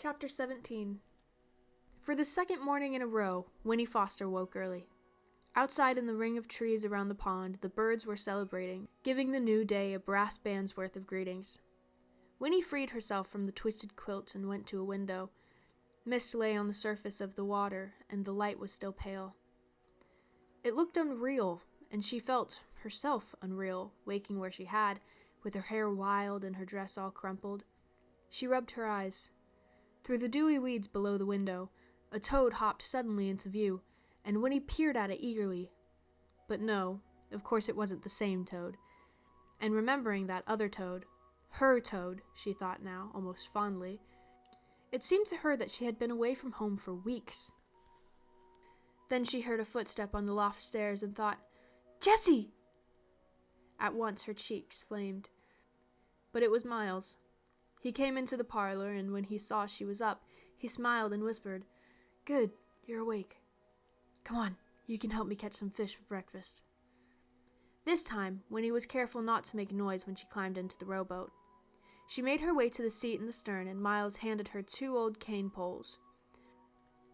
Chapter 17. For the second morning in a row, Winnie Foster woke early. Outside in the ring of trees around the pond, the birds were celebrating, giving the new day a brass band's worth of greetings. Winnie freed herself from the twisted quilt and went to a window. Mist lay on the surface of the water, and the light was still pale. It looked unreal, and she felt herself unreal, waking where she had, with her hair wild and her dress all crumpled. She rubbed her eyes. Through the dewy weeds below the window, a toad hopped suddenly into view, and Winnie peered at it eagerly. But no, of course it wasn't the same toad. And remembering that other toad, her toad, she thought now, almost fondly, it seemed to her that she had been away from home for weeks. Then she heard a footstep on the loft stairs and thought, "Jessie!" At once her cheeks flamed. But it was Miles. He came into the parlor, and when he saw she was up, he smiled and whispered, "Good, you're awake. Come on, you can help me catch some fish for breakfast." This time, Winnie was careful not to make a noise when she climbed into the rowboat. She made her way to the seat in the stern, and Miles handed her 2 old cane poles.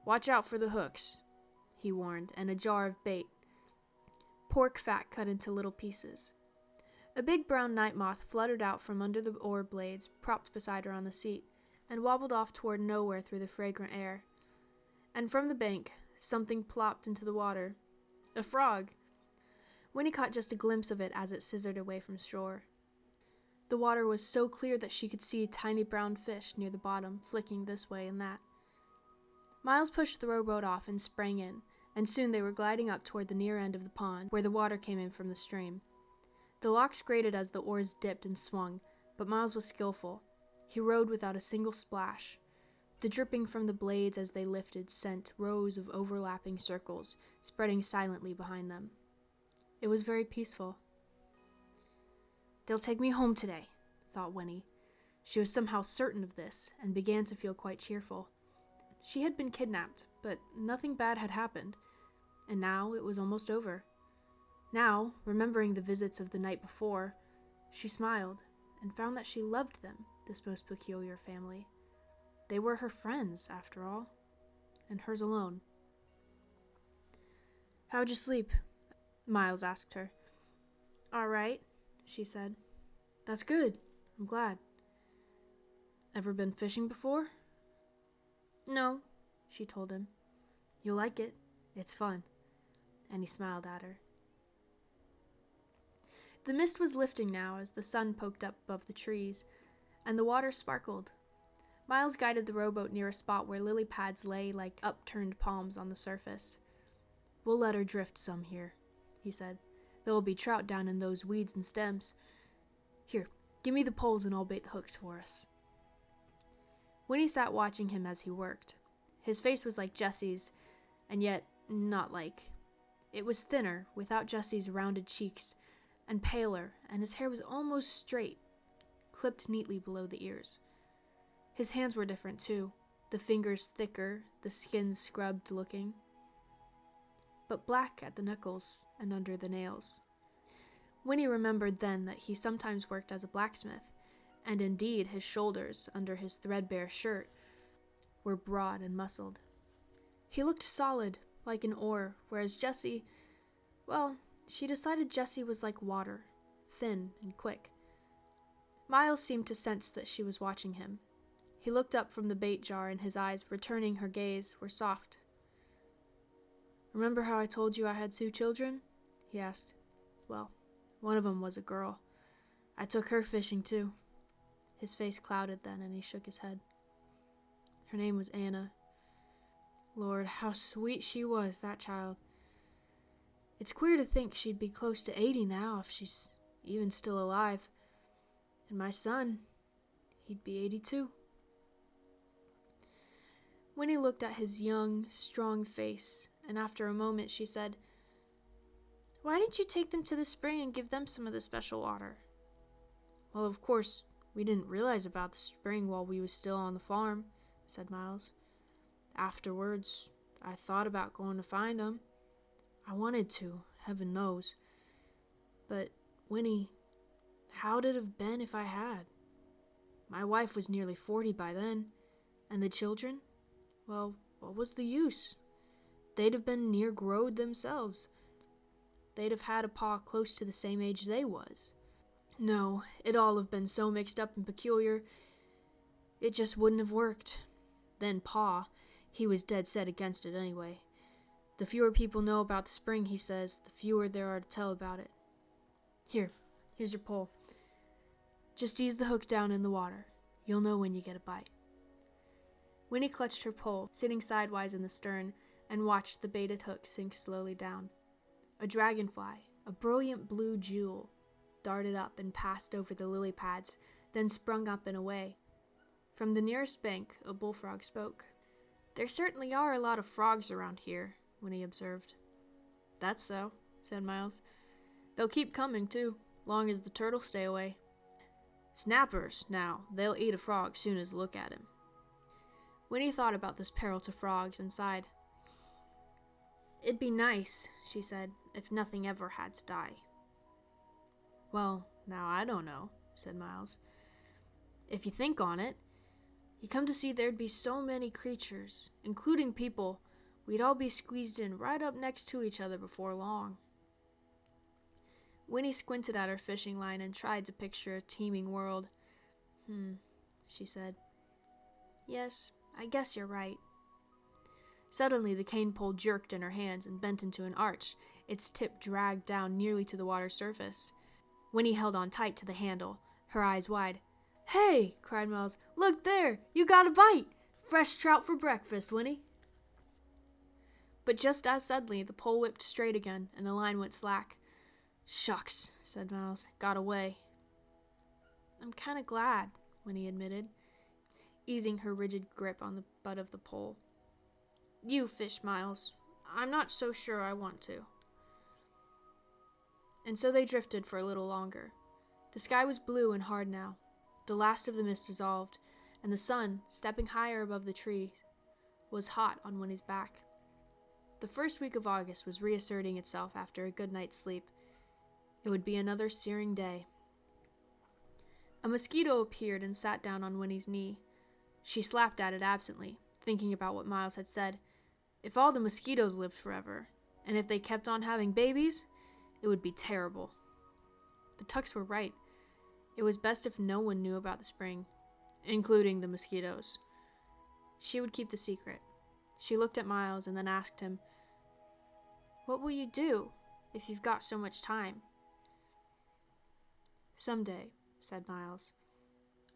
"Watch out for the hooks," he warned, and a jar of bait. Pork fat cut into little pieces. A big brown night moth fluttered out from under the oar blades propped beside her on the seat, and wobbled off toward nowhere through the fragrant air. And from the bank, something plopped into the water. A frog! Winnie caught just a glimpse of it as it scissored away from shore. The water was so clear that she could see tiny brown fish near the bottom, flicking this way and that. Miles pushed the rowboat off and sprang in, and soon they were gliding up toward the near end of the pond, where the water came in from the stream. The locks grated as the oars dipped and swung, but Miles was skillful. He rowed without a single splash. The dripping from the blades as they lifted sent rows of overlapping circles, spreading silently behind them. It was very peaceful. "They'll take me home today," thought Winnie. She was somehow certain of this, and began to feel quite cheerful. She had been kidnapped, but nothing bad had happened, and now it was almost over. Now, remembering the visits of the night before, she smiled, and found that she loved them, this most peculiar family. They were her friends, after all, and hers alone. "How'd you sleep?" Miles asked her. "All right," she said. "That's good. I'm glad. Ever been fishing before?" "No," she told him. "You'll like it. It's fun." And he smiled at her. The mist was lifting now as the sun poked up above the trees, and the water sparkled. Miles guided the rowboat near a spot where lily pads lay like upturned palms on the surface. "We'll let her drift some here," he said. "There will be trout down in those weeds and stems. Here, give me the poles and I'll bait the hooks for us." Winnie sat watching him as he worked. His face was like Jessie's, and yet not like. It was thinner, without Jessie's rounded cheeks, and paler, and his hair was almost straight, clipped neatly below the ears. His hands were different too, the fingers thicker, the skin scrubbed looking, but black at the knuckles and under the nails. Winnie remembered then that he sometimes worked as a blacksmith, and indeed his shoulders, under his threadbare shirt, were broad and muscled. He looked solid, like an oar, whereas Jessie, well, she decided Jessie was like water, thin and quick. Miles seemed to sense that she was watching him. He looked up from the bait jar, and his eyes, returning her gaze, were soft. "Remember how I told you I had 2 children?" he asked. "Well, one of them was a girl. I took her fishing too." His face clouded then, and he shook his head. "Her name was Anna. Lord, how sweet she was, that child. It's queer to think she'd be close to 80 now, if she's even still alive. And my son, he'd be 82. Winnie looked at his young, strong face, and after a moment she said, "Why didn't you take them to the spring and give them some of the special water?" "Well, of course, we didn't realize about the spring while we was still on the farm," said Miles. "Afterwards, I thought about going to find 'em. I wanted to, heaven knows. But, Winnie, how'd it have been if I had? My wife was nearly 40 by then, And the children? Well, what was the use? They'd have been near growed themselves. They'd have had a Pa close to the same age they was. No, it'd all have been so mixed up and peculiar, it just wouldn't have worked. Then Pa, he was dead set against it anyway. The fewer people know about the spring, he says, the fewer there are to tell about it. Here's your pole. Just ease the hook down in the water. You'll know when you get a bite. Winnie clutched her pole, sitting sidewise in the stern, and watched the baited hook sink slowly down. A dragonfly, a brilliant blue jewel, darted up and passed over the lily pads, then sprung up and away. From the nearest bank, a bullfrog spoke. There certainly are a lot of frogs around here, Winnie observed. That's so, said Miles. They'll keep coming, too, long as the turtles stay away. Snappers, now, they'll eat a frog soon as look at him. Winnie thought about this peril to frogs and sighed. It'd be nice, she said, if nothing ever had to die. Well, now I don't know, said Miles. If you think on it, you come to see there'd be so many creatures, including people, we'd all be squeezed in right up next to each other before long. Winnie squinted at her fishing line and tried to picture a teeming world. She said. Yes, I guess you're right. Suddenly the cane pole jerked in her hands and bent into an arch, its tip dragged down nearly to the water's surface. Winnie held on tight to the handle, her eyes wide. Hey, cried Miles, look there, you got a bite! Fresh trout for breakfast, Winnie. But just as suddenly the pole whipped straight again, and the line went slack. Shucks, said Miles, got away. I'm kinda glad, Winnie admitted, easing her rigid grip on the butt of the pole. You fish, Miles. I'm not so sure I want to. And so they drifted for a little longer. The sky was blue and hard now. The last of the mist dissolved, and the sun, stepping higher above the trees, was hot on Winnie's back. The first week of August was reasserting itself after a good night's sleep. It would be another searing day. A mosquito appeared and sat down on Winnie's knee. She slapped at it absently, thinking about what Miles had said. If all the mosquitoes lived forever, and if they kept on having babies, it would be terrible. The Tucks were right. It was best if no one knew about the spring, including the mosquitoes. She would keep the secret. She looked at Miles and then asked him, What will you do if you've got so much time? Someday, said Miles,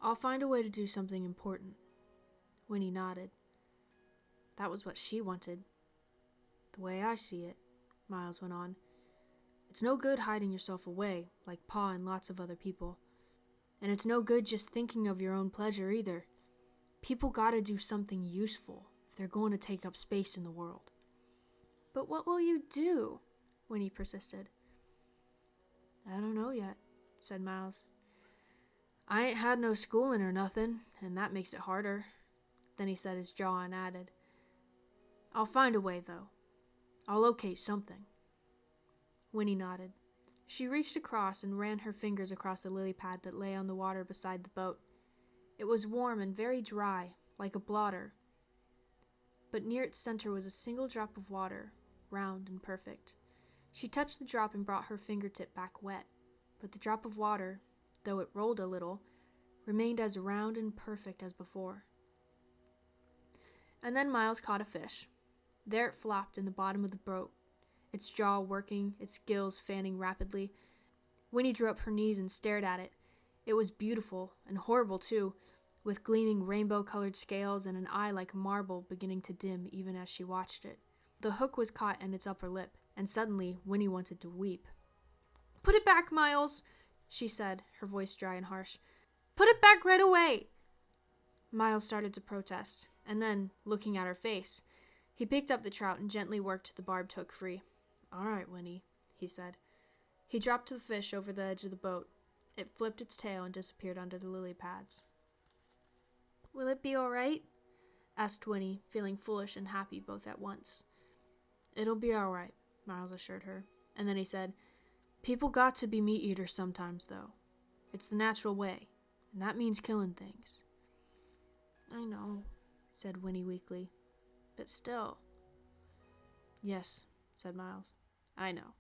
I'll find a way to do something important. Winnie nodded. That was what she wanted. The way I see it, Miles went on, it's no good hiding yourself away, like Pa and lots of other people. And it's no good just thinking of your own pleasure either. People gotta do something useful if they're going to take up space in the world. But what will you do? Winnie persisted. I don't know yet, said Miles. I ain't had no schooling or nothing, and that makes it harder. Then he set his jaw and added, I'll find a way, though. I'll locate something. Winnie nodded. She reached across and ran her fingers across the lily pad that lay on the water beside the boat. It was warm and very dry, like a blotter. But near its center was a single drop of water, round and perfect. She touched the drop and brought her fingertip back wet, but the drop of water, though it rolled a little, remained as round and perfect as before. And then Miles caught a fish. There it flopped in the bottom of the boat, its jaw working, its gills fanning rapidly. Winnie drew up her knees and stared at it. It was beautiful, and horrible too, with gleaming rainbow-colored scales and an eye like marble beginning to dim even as she watched it. The hook was caught in its upper lip, and suddenly Winnie wanted to weep. Put it back, Miles, she said, her voice dry and harsh. Put it back right away! Miles started to protest, and then, looking at her face, he picked up the trout and gently worked the barbed hook free. All right, Winnie, he said. He dropped the fish over the edge of the boat. It flipped its tail and disappeared under the lily pads. Will it be all right? Asked Winnie, feeling foolish and happy both at once. It'll be all right, Miles assured her. And then he said, People got to be meat eaters sometimes, though. It's the natural way, and that means killing things. I know, said Winnie weakly. But still. Yes, said Miles. I know.